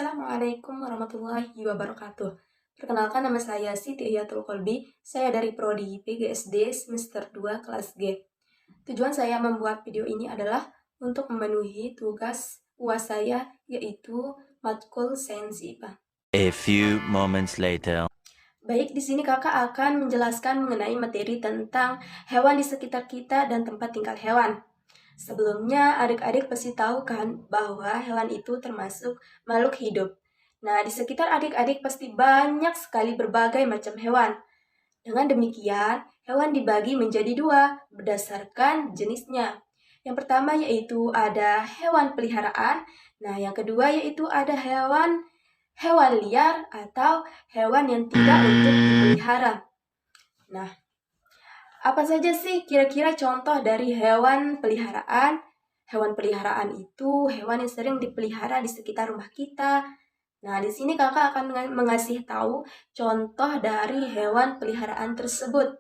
Assalamualaikum warahmatullahi wabarakatuh. Perkenalkan, nama saya Siti Iyatul Kolbi. Saya dari Prodi PGSD semester 2 kelas G. Tujuan saya membuat video ini adalah untuk memenuhi tugas UAS saya, yaitu matkul sains IPA. A few moments later. Baik, di sini kakak akan menjelaskan mengenai materi tentang hewan di sekitar kita dan tempat tinggal hewan. Sebelumnya, adik-adik pasti tahu kan bahwa hewan itu termasuk makhluk hidup. Nah, di sekitar adik-adik pasti banyak sekali berbagai macam hewan. Dengan demikian, hewan dibagi menjadi dua berdasarkan jenisnya. Yang pertama yaitu ada hewan peliharaan. Nah, yang kedua yaitu ada hewan liar atau hewan yang tidak untuk dipelihara. Nah, apa saja sih kira-kira contoh dari hewan peliharaan? Hewan peliharaan itu hewan yang sering dipelihara di sekitar rumah kita. Nah, di sini kakak akan mengasih tahu contoh dari hewan peliharaan tersebut.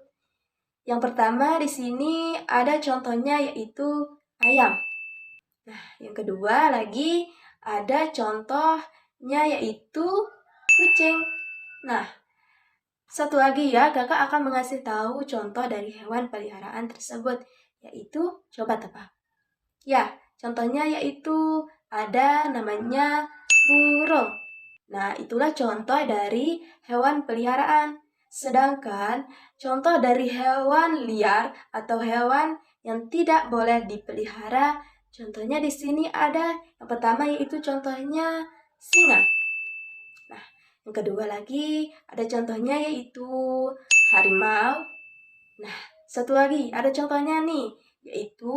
Yang pertama di sini ada contohnya yaitu ayam. Nah, yang kedua lagi ada contohnya yaitu kucing. Nah, satu lagi ya, kakak akan mengasih tahu contoh dari hewan peliharaan tersebut, yaitu coba tebak. Ya, contohnya yaitu ada namanya burung. Nah, itulah contoh dari hewan peliharaan. Sedangkan contoh dari hewan liar atau hewan yang tidak boleh dipelihara, contohnya di sini ada yang pertama yaitu contohnya singa. Nah, yang kedua lagi ada contohnya yaitu harimau. Nah, satu lagi ada contohnya nih yaitu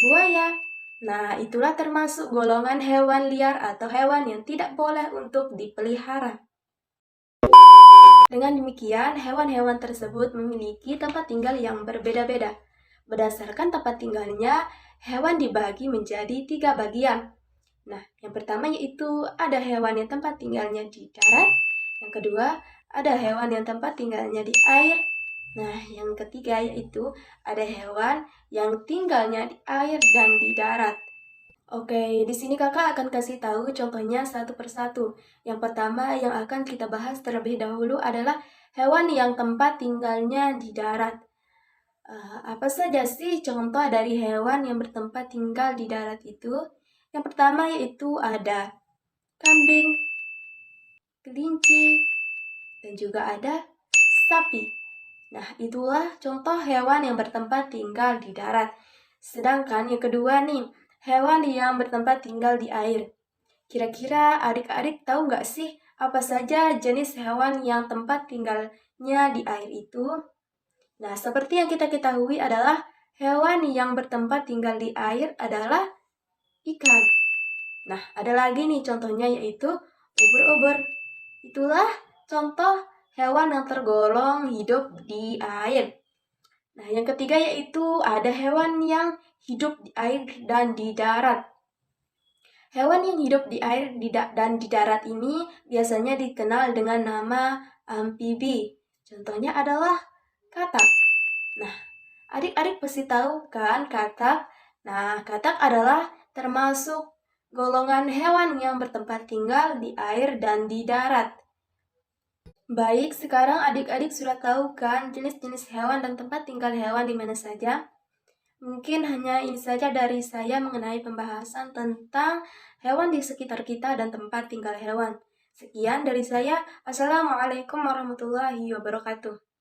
buaya. Nah, itulah termasuk golongan hewan liar atau hewan yang tidak boleh untuk dipelihara. Dengan demikian, hewan-hewan tersebut memiliki tempat tinggal yang berbeda-beda. Berdasarkan tempat tinggalnya, hewan dibagi menjadi 3 bagian. Nah, yang pertama yaitu ada hewan yang tempat tinggalnya di darat. Yang kedua, ada hewan yang tempat tinggalnya di air. Nah, yang ketiga yaitu ada hewan yang tinggalnya di air dan di darat. Oke, di sini kakak akan kasih tahu contohnya satu persatu. Yang pertama yang akan kita bahas terlebih dahulu adalah hewan yang tempat tinggalnya di darat. Apa saja sih contoh dari hewan yang bertempat tinggal di darat itu? Yang pertama yaitu ada kambing, kelinci, dan juga ada sapi. Nah, itulah contoh hewan yang bertempat tinggal di darat. Sedangkan yang kedua nih, hewan yang bertempat tinggal di air. Kira-kira adik-adik tahu nggak sih apa saja jenis hewan yang tempat tinggalnya di air itu? Nah, seperti yang kita ketahui adalah hewan yang bertempat tinggal di air adalah ikan. Nah, ada lagi nih contohnya yaitu ubur-ubur. Itulah contoh hewan yang tergolong hidup di air. Nah, yang ketiga yaitu ada hewan yang hidup di air dan di darat. Hewan yang hidup di air dan di darat ini biasanya dikenal dengan nama amfibi. Contohnya adalah katak. Nah, adik-adik pasti tahu kan katak? Nah, katak adalah termasuk golongan hewan yang bertempat tinggal di air dan di darat. Baik, sekarang adik-adik sudah tahu kan jenis-jenis hewan dan tempat tinggal hewan di mana saja? Mungkin hanya ini saja dari saya mengenai pembahasan tentang hewan di sekitar kita dan tempat tinggal hewan. Sekian dari saya. Assalamualaikum warahmatullahi wabarakatuh.